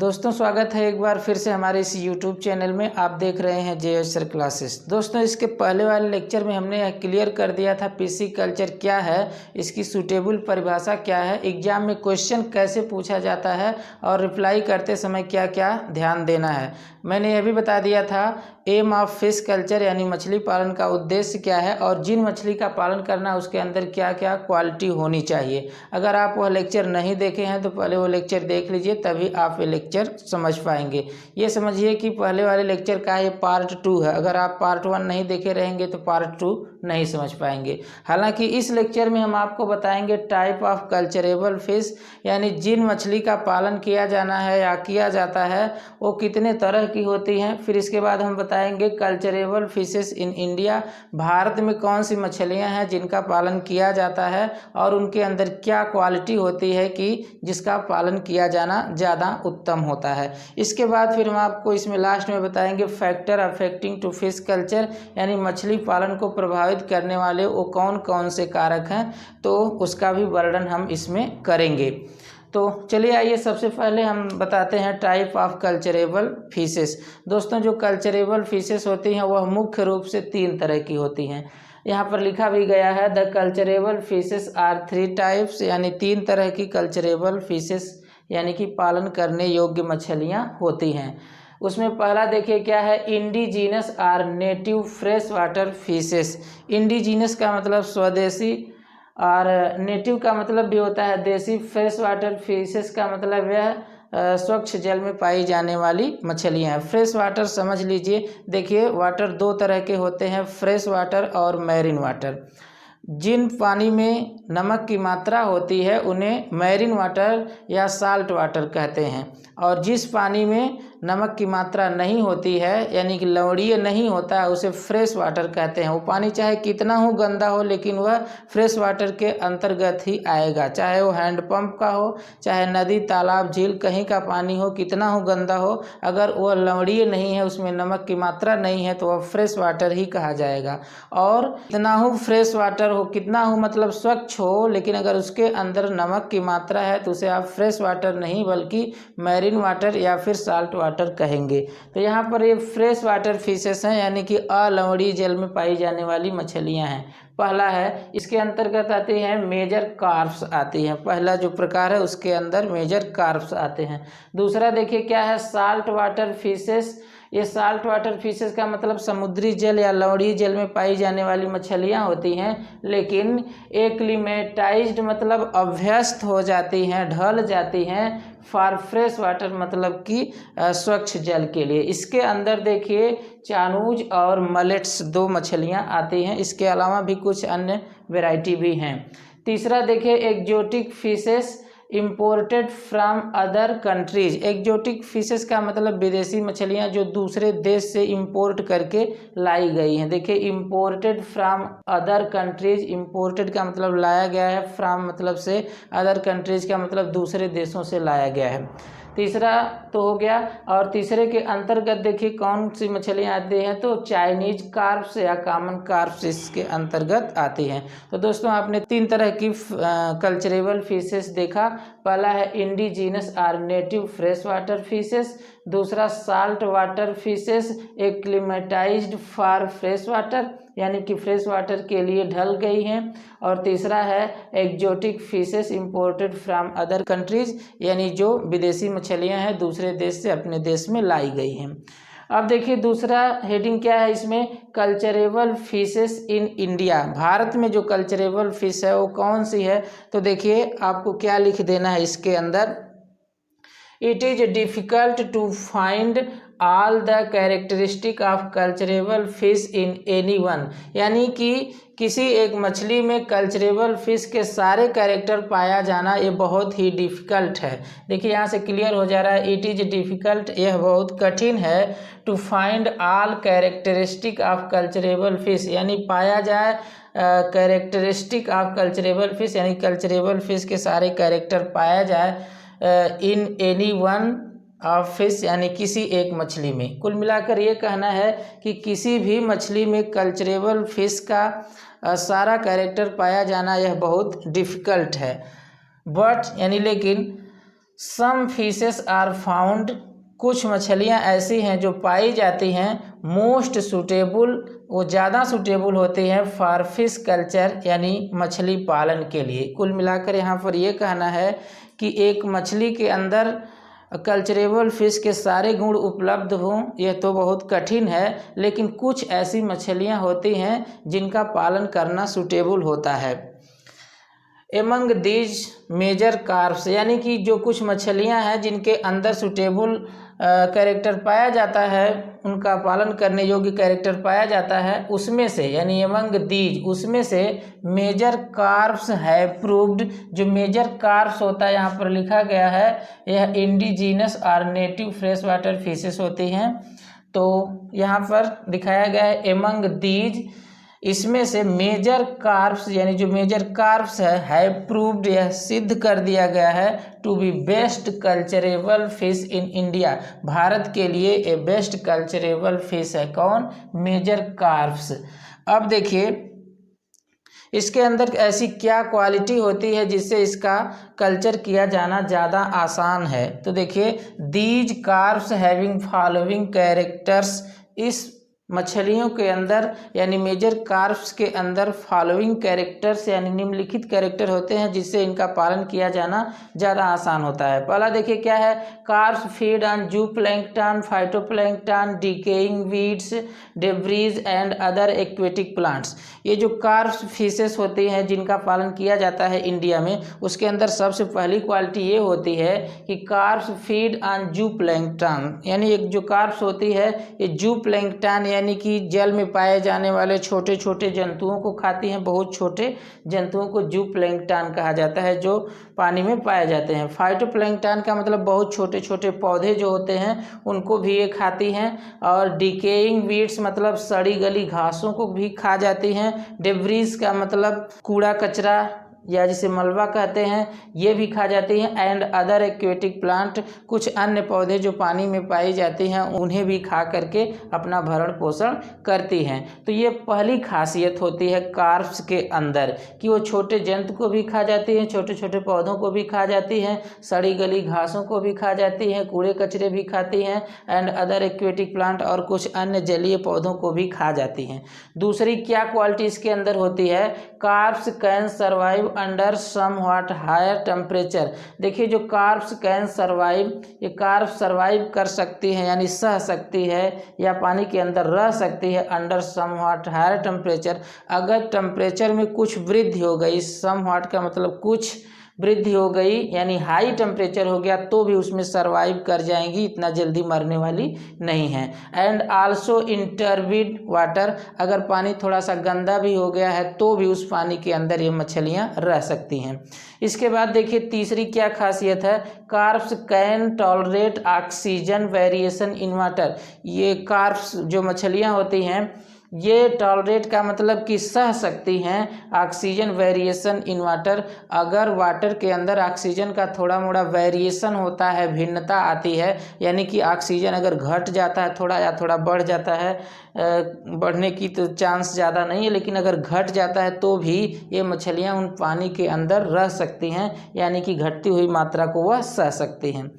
दोस्तों स्वागत है एक बार फिर से हमारे इस YouTube चैनल में। आप देख रहे हैं जे.एस. Sir classes. दोस्तों इसके पहले वाले लेक्चर में हमने यह क्लियर कर दिया था पीसी कल्चर क्या है, इसकी सूटेबल परिभाषा क्या है, एग्जाम में क्वेश्चन कैसे पूछा जाता है और रिप्लाई करते समय क्या क्या ध्यान देना है। मैंने यह भी बता दिया था एम ऑफ फिश कल्चर यानी मछली पालन का उद्देश्य क्या है और जिन मछली का पालन करना उसके अंदर क्या क्या क्वालिटी होनी चाहिए। अगर आप वह लेक्चर नहीं देखे हैं तो पहले वो लेक्चर देख लीजिए, तभी आप ये लेक्चर समझ पाएंगे। ये समझिए कि पहले वाले लेक्चर का ये पार्ट 2 है। अगर आप पार्ट 1 नहीं देखे रहेंगे तो पार्ट 2 नहीं समझ पाएंगे। हालांकि इस लेक्चर में हम आपको बताएंगे टाइप ऑफ कल्चरेबल फिश, यानी जिन मछली का पालन किया जाना है या किया जाता है वो कितने तरह की होती हैं। फिर इसके बाद हम बताएंगे culturable fishes in India, Bharat में कौन सी मछलियां हैं जिनका पालन किया जाता है और उनके अंदर क्या क्वालिटी होती है कि जिसका पालन किया जाना ज़्यादा उत्तम होता है। इसके बाद फिर हम आपको इसमें लास्ट में बताएंगे factor affecting to fish culture, यानी मछली पालन को प्रभावित करने वाले वो कौन कौन से कारक हैं, तो उसका भी वर्णन हम इसमें करेंगे। तो चलिए आइए सबसे पहले हम बताते हैं टाइप ऑफ कल्चरेबल फिशेस। दोस्तों जो कल्चरेबल फिशेस होती हैं वह मुख्य रूप से 3 तरह की होती हैं। यहाँ पर लिखा भी गया है the culturable fishes are 3 types, यानी 3 तरह की कल्चरेबल फिशेस यानी कि पालन करने योग्य मछलियाँ होती हैं। उसमें पहला देखिए क्या है, indigenous or native fresh water fishes. Indigenous का मतलब स्वदेशी और नेटिव का मतलब भी होता है देसी। फ्रेश वाटर फिशेस का मतलब यह स्वच्छ जल में पाई जाने वाली मछलियाँ हैं। फ्रेश वाटर समझ लीजिए, देखिए वाटर 2 तरह के होते हैं, फ्रेश वाटर और मैरीन वाटर। जिन पानी में नमक की मात्रा होती है उन्हें मैरीन वाटर या साल्ट वाटर कहते हैं, और जिस पानी में नमक की मात्रा नहीं होती है यानी कि लवणीय नहीं होता है उसे फ्रेश वाटर कहते हैं। वो पानी चाहे कितना हो गंदा हो लेकिन वह फ्रेश वाटर के अंतर्गत ही आएगा, चाहे वो हैंडपंप का हो, चाहे नदी तालाब झील कहीं का पानी हो, कितना हो गंदा हो, अगर वह लवणीय नहीं है, उसमें नमक की मात्रा नहीं है, तो वह फ्रेश वाटर ही कहा जाएगा। और कितना हो फ्रेश वाटर हो, कितना हो मतलब स्वच्छ हो, लेकिन अगर उसके अंदर नमक की मात्रा है तो उसे आप फ्रेश वाटर नहीं बल्कि मैरीन वाटर या फिर साल्ट वाटर कहेंगे। तो यहाँ पर ये फ्रेश वाटर फिशेस हैं, यानी कि अलवणीय जल में पाई जाने वाली मछलियाँ हैं। पहला है, इसके अंतर्गत आते हैं मेजर कार्प्स आती हैं। पहला जो प्रकार है उसके अंदर मेजर कार्प्स आते हैं। दूसरा देखिए क्या है, साल्ट वाटर फिशेस। ये साल्ट वाटर फिशेस का मतलब समुद्री जल या लवणीय जल में पाई जाने वाली मछलियाँ होती हैं, लेकिन एक्लिमेटाइज्ड मतलब अभ्यस्त हो जाती हैं, ढल जाती हैं फॉर फ्रेश वाटर मतलब कि स्वच्छ जल के लिए। इसके अंदर देखिए चानूज और मलेट्स 2 मछलियाँ आती हैं। इसके अलावा भी कुछ अन्य वैरायटी भी हैं। तीसरा देखिए exotic fishes imported from other countries. Exotic fishes का मतलब विदेशी मछलियाँ जो दूसरे देश से इंपोर्ट करके लाई गई हैं। देखिए imported from other countries, imported का मतलब लाया गया है, फ्रॉम मतलब से, अदर कंट्रीज का मतलब दूसरे देशों से लाया गया है। तीसरा तो हो गया, और तीसरे के अंतर्गत देखिए कौन सी मछलियाँ आती हैं, तो चाइनीज कार्प्स या कॉमन कार्प्स इसके अंतर्गत आती हैं। तो दोस्तों आपने 3 तरह की कल्चरेबल फिशेस देखा। पहला है indigenous or native fresh water fishes, दूसरा salt water fishes acclimatised for fresh water यानी कि फ्रेश वाटर के लिए ढल गई हैं, और तीसरा है exotic fishes imported from other countries, यानी जो विदेशी मछलियां हैं दूसरे देश से अपने देश में लाई गई हैं। अब देखिए दूसरा हेडिंग क्या है इसमें, culturable fishes in India. Bharat में जो कल्चरेबल फिश है वो कौन सी है, तो देखिए आपको क्या लिख देना है इसके अंदर, it is difficult to find all the characteristic of culturable fish in any one, यानी कि किसी एक मछली में कल्चरेबल फिश के सारे कैरेक्टर पाया जाना ये बहुत ही डिफ़िकल्ट है। देखिए यहाँ से क्लियर हो जा रहा है, इट इज़ डिफ़िकल्ट, यह बहुत कठिन है, to find all characteristic of culturable fish, यानी पाया जाए कैरेक्टरिस्टिक ऑफ कल्चरेबल फिश, यानी कल्चरेबल फिश के सारे कैरेक्टर पाया जाए in any one of fish, यानी किसी एक मछली में। कुल मिलाकर ये कहना है कि किसी भी मछली में कल्चरेबल फिश का सारा कैरेक्टर पाया जाना यह बहुत डिफ़िकल्ट है। बट यानी लेकिन सम फिशेस आर फाउंड, कुछ मछलियाँ ऐसी हैं जो पाई जाती हैं, मोस्ट सूटेबल, वो ज़्यादा सूटेबल होती हैं फॉर फिश कल्चर यानी मछली पालन के लिए। कुल मिलाकर यहाँ पर ये कहना है कि एक मछली के अंदर कल्चरेबल फिश के सारे गुण उपलब्ध हों यह तो बहुत कठिन है, लेकिन कुछ ऐसी मछलियाँ होती हैं जिनका पालन करना सूटेबल होता है। एमंग दीज मेजर कार्प्स, यानी कि जो कुछ मछलियां हैं जिनके अंदर सूटेबल कैरेक्टर पाया जाता है, उनका पालन करने योग्य कैरेक्टर पाया जाता है, उसमें से यानी एमंग दीज उसमें से मेजर कार्प्स है प्रूव्ड। जो मेजर कार्प्स होता है यहाँ पर लिखा गया है, यह इंडिजीनस और नेटिव फ्रेश वाटर फिशेस होती हैं। तो यहाँ पर दिखाया गया है एमंग दीज, इसमें से मेजर कार्प्स यानी जो मेजर कार्प्स है प्रूव्ड, यह सिद्ध कर दिया गया है to be best culturable fish in India, Bharat के लिए ए बेस्ट कल्चरेबल फिश है। कौन? Major carps. अब देखिए इसके अंदर ऐसी क्या क्वालिटी होती है जिससे इसका कल्चर किया जाना ज़्यादा आसान है। तो देखिए these carps having following characters, इस मछलियों के अंदर यानी मेजर कार्प्स के अंदर फॉलोइंग कैरेक्टर्स यानी निम्नलिखित कैरेक्टर होते हैं जिससे इनका पालन किया जाना ज़्यादा आसान होता है। पहला देखिए क्या है, carps feed on जूप्लैंक्टन, phytoplankton, decaying weeds, debris and other aquatic plants. ये जो कार्प्स फिशेस होती हैं जिनका पालन किया जाता है इंडिया में, उसके अंदर सबसे पहली क्वालिटी ये होती है कि कार्प्स फीड ऑन जूप्लैंक्टन, यानी एक जो कार्प्स होती है ये जूप्लैंक्टन यानी कि जल में पाए जाने वाले छोटे छोटे जंतुओं को खाती हैं। बहुत छोटे जंतुओं को जूप्लैंक्टन कहा जाता है जो पानी में पाए जाते हैं। फाइटोप्लैंक्टन का मतलब बहुत छोटे छोटे पौधे जो होते हैं उनको भी ये खाती हैं। और डिकेइंग वीड्स मतलब सड़ी गली घासों को भी खा जाती हैं। डेब्रीज का मतलब कूड़ा कचरा या जिसे मलबा कहते हैं, ये भी खा जाती हैं। एंड अदर एक्वेटिक प्लांट, कुछ अन्य पौधे जो पानी में पाई जाती हैं उन्हें भी खा करके अपना भरण पोषण करती हैं। तो ये पहली खासियत होती है कार्प्स के अंदर कि वो छोटे जंतु को भी खा जाती हैं, छोटे छोटे पौधों को भी खा जाती हैं, सड़ी गली घासों को भी खा जाती हैं, कूड़े कचरे भी खाती हैं, एंड अदर एक्वेटिक प्लांट और कुछ अन्य जलीय पौधों को भी खा जाती हैं। दूसरी क्या क्वालिटी इसके अंदर होती है, carps can survive under somewhat higher temperature. देखिए जो कार्प्स कैन सर्वाइव, ये कार्प्स सर्वाइव कर सकती है यानी सह सकती है या पानी के अंदर रह सकती है अंडर समव्हाट हायर टेम्परेचर, अगर टेम्परेचर में कुछ वृद्धि हो गई, समव्हाट का मतलब कुछ वृद्धि हो गई यानी हाई टेम्परेचर हो गया तो भी उसमें सर्वाइव कर जाएंगी, इतना जल्दी मरने वाली नहीं है। And also in turbid water, अगर पानी थोड़ा सा गंदा भी हो गया है तो भी उस पानी के अंदर ये मछलियां रह सकती हैं। इसके बाद देखिए तीसरी क्या खासियत है, carps can tolerate oxygen variation in water. ये कार्प्स जो मछलियां होती हैं ये टॉलरेट का मतलब कि सह सकती हैं ऑक्सीजन वेरिएशन इन वाटर, अगर वाटर के अंदर ऑक्सीजन का थोड़ा मोड़ा वेरिएशन होता है, भिन्नता आती है, यानी कि ऑक्सीजन अगर घट जाता है थोड़ा या थोड़ा बढ़ जाता है, बढ़ने की तो चांस ज़्यादा नहीं है, लेकिन अगर घट जाता है तो भी ये मछलियाँ उन पानी के अंदर रह सकती हैं, यानी कि घटती हुई मात्रा को वह सह सकती हैं।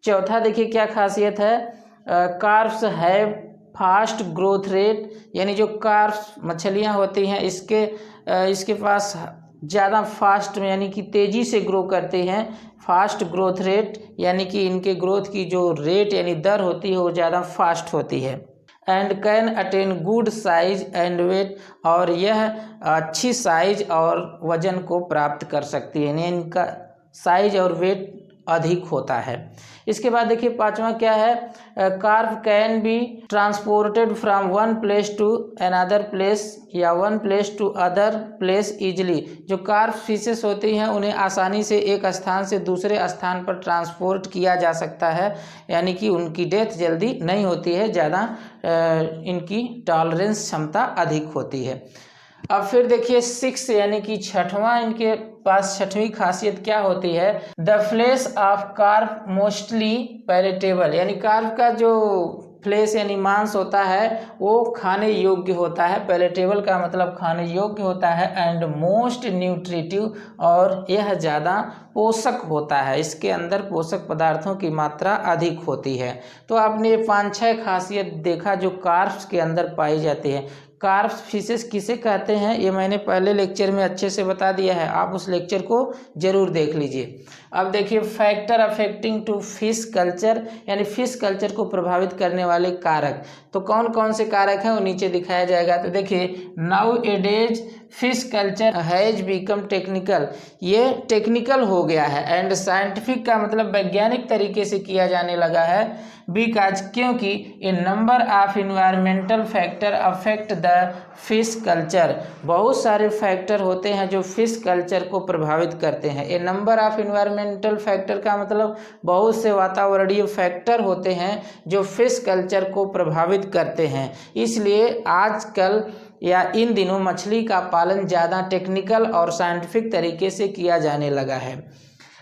चौथा देखिए क्या खासियत है, carps have fast growth rate, यानी जो कार्प्स मछलियाँ होती हैं इसके पास ज़्यादा फास्ट यानी कि तेज़ी से ग्रो करते हैं। फास्ट ग्रोथ रेट यानी कि इनके ग्रोथ की जो रेट यानी दर होती है वो ज़्यादा फास्ट होती है। And can attain good size and weight, और यह अच्छी साइज और वजन को प्राप्त कर सकती है, यानी इनका साइज और वेट अधिक होता है। इसके बाद देखिए पांचवा क्या है, carp can be transported from one place to another place या one place to other place easily. जो कार्प फिशेस होती हैं उन्हें आसानी से एक स्थान से दूसरे स्थान पर ट्रांसपोर्ट किया जा सकता है, यानी कि उनकी डेथ जल्दी नहीं होती है, ज़्यादा इनकी टॉलरेंस क्षमता अधिक होती है। अब फिर देखिए 6 यानी कि छठवां इनके पास छठवीं खासियत क्या होती है, the flesh of carp mostly palatable, यानी कार्प का जो फ्लेश यानी मांस होता है वो खाने योग्य होता है। पैलेटेबल का मतलब खाने योग्य होता है। एंड मोस्ट न्यूट्रिटिव, और यह ज़्यादा पोषक होता है, इसके अंदर पोषक पदार्थों की मात्रा अधिक होती है। तो आपने ये 5-6 खासियत देखा जो कार्ब्स के अंदर पाई जाती है। कार्ब्स फिशेस किसे कहते हैं ये मैंने पहले लेक्चर में अच्छे से बता दिया है, आप उस लेक्चर को जरूर देख लीजिए। अब देखिए factor affecting to fish culture, यानी फिश कल्चर को प्रभावित करने वाले कारक। तो कौन कौन से कारक हैं वो नीचे दिखाया जाएगा। तो देखिए nowadays fish culture has become technical, ये टेक्निकल हो गया है। एंड साइंटिफिक का मतलब वैज्ञानिक तरीके से किया जाने लगा है। बिकॉज, क्योंकि a number of environmental factor affect the fish culture, बहुत सारे फैक्टर होते हैं जो फिश कल्चर को प्रभावित करते हैं। ए नंबर ऑफ इन्वायरमेंटल फैक्टर का मतलब बहुत से वातावरणीय फैक्टर होते हैं जो फिश कल्चर को प्रभावित करते हैं। इसलिए आजकल या इन दिनों मछली का पालन ज़्यादा टेक्निकल और साइंटिफिक तरीके से किया जाने लगा है।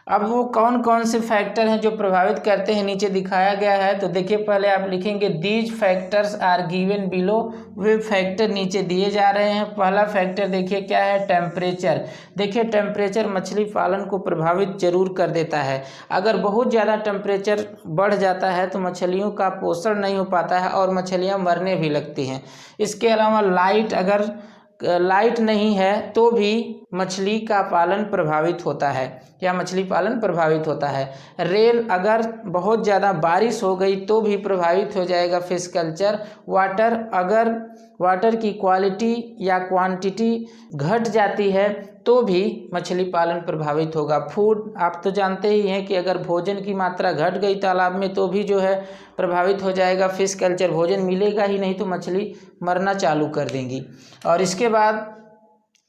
अब वो कौन कौन से फैक्टर हैं जो प्रभावित करते हैं नीचे दिखाया गया है। तो देखिए पहले आप लिखेंगे these factors are given below, वे फैक्टर नीचे दिए जा रहे हैं। पहला फैक्टर देखिए क्या है, टेम्परेचर। देखिए टेम्परेचर मछली पालन को प्रभावित जरूर कर देता है। अगर बहुत ज़्यादा टेम्परेचर बढ़ जाता है तो मछलियों का पोषण नहीं हो पाता है और मछलियाँ मरने भी लगती हैं। इसके अलावा लाइट, अगर लाइट नहीं है तो भी मछली का पालन प्रभावित होता है, या मछली पालन प्रभावित होता है। रेन, अगर बहुत ज़्यादा बारिश हो गई तो भी प्रभावित हो जाएगा फिश कल्चर। वाटर, अगर वाटर की क्वालिटी या क्वांटिटी घट जाती है तो भी मछली पालन प्रभावित होगा। फूड, आप तो जानते ही हैं कि अगर भोजन की मात्रा घट गई तालाब में तो भी जो है प्रभावित हो जाएगा फिश कल्चर। भोजन मिलेगा ही नहीं तो मछली मरना चालू कर देंगी। और इसके बाद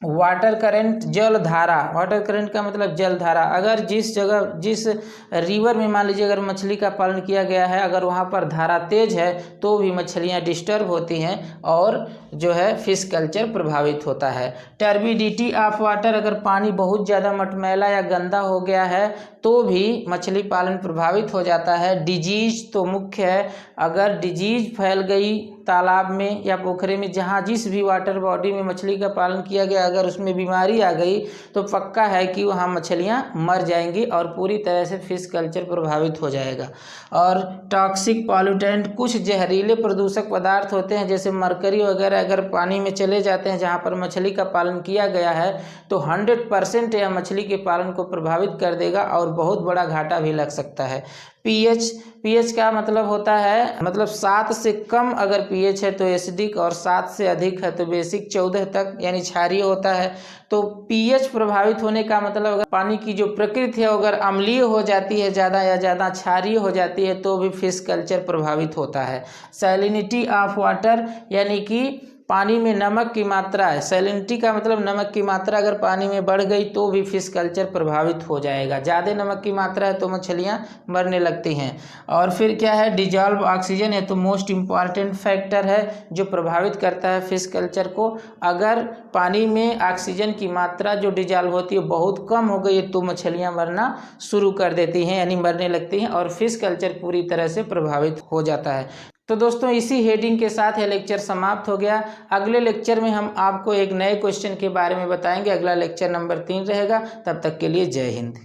वाटर करंट, जल धारा। वाटर करंट का मतलब जल धारा। अगर जिस जगह, जिस रिवर में मान लीजिए अगर मछली का पालन किया गया है, अगर वहाँ पर धारा तेज है तो भी मछलियाँ डिस्टर्ब होती हैं और जो है फिश कल्चर प्रभावित होता है। टर्बिडिटी ऑफ वाटर, अगर पानी बहुत ज़्यादा मटमैला या गंदा हो गया है तो भी मछली पालन प्रभावित हो जाता है। डिजीज तो मुख्य है, अगर डिजीज फैल गई तालाब में या पोखरे में, जहाँ जिस भी वाटर बॉडी में मछली का पालन किया गया, अगर उसमें बीमारी आ गई तो पक्का है कि वहाँ मछलियाँ मर जाएंगी और पूरी तरह से फिश कल्चर प्रभावित हो जाएगा। और टॉक्सिक पॉल्यूटेंट, कुछ जहरीले प्रदूषक पदार्थ होते हैं जैसे मरकरी वगैरह, अगर पानी में चले जाते हैं जहाँ पर मछली का पालन किया गया है तो 100% यह मछली के पालन को प्रभावित कर देगा और बहुत बड़ा घाटा भी लग सकता है। पीएच का मतलब होता है, मतलब 7 से कम अगर पीएच है तो एसिडिक, और 7 से अधिक है तो बेसिक, 14 तक यानी क्षारीय होता है। तो पीएच प्रभावित होने का मतलब अगर पानी की जो प्रकृति है अगर अम्लीय हो जाती है ज़्यादा या ज़्यादा क्षारीय हो जाती है तो भी फिश कल्चर प्रभावित होता है। सैलिनिटी ऑफ वाटर, यानी कि पानी में नमक की मात्रा है। सैलिनिटी का मतलब नमक की मात्रा अगर पानी में बढ़ गई तो भी फिश कल्चर प्रभावित हो जाएगा। ज़्यादा नमक की मात्रा है तो मछलियाँ मरने लगती हैं। और फिर क्या है, डिजॉल्व ऑक्सीजन है तो मोस्ट इम्पॉर्टेंट फैक्टर है जो प्रभावित करता है फिश कल्चर को। अगर पानी में ऑक्सीजन की मात्रा जो डिजॉल्व होती है बहुत कम हो गई तो मछलियाँ मरना शुरू कर देती हैं, यानी मरने लगती हैं और फिश कल्चर पूरी तरह से प्रभावित हो जाता है। तो दोस्तों इसी हेडिंग के साथ यह लेक्चर समाप्त हो गया। अगले लेक्चर में हम आपको एक नए क्वेश्चन के बारे में बताएंगे। अगला लेक्चर नंबर 3 रहेगा। तब तक के लिए जय हिंद।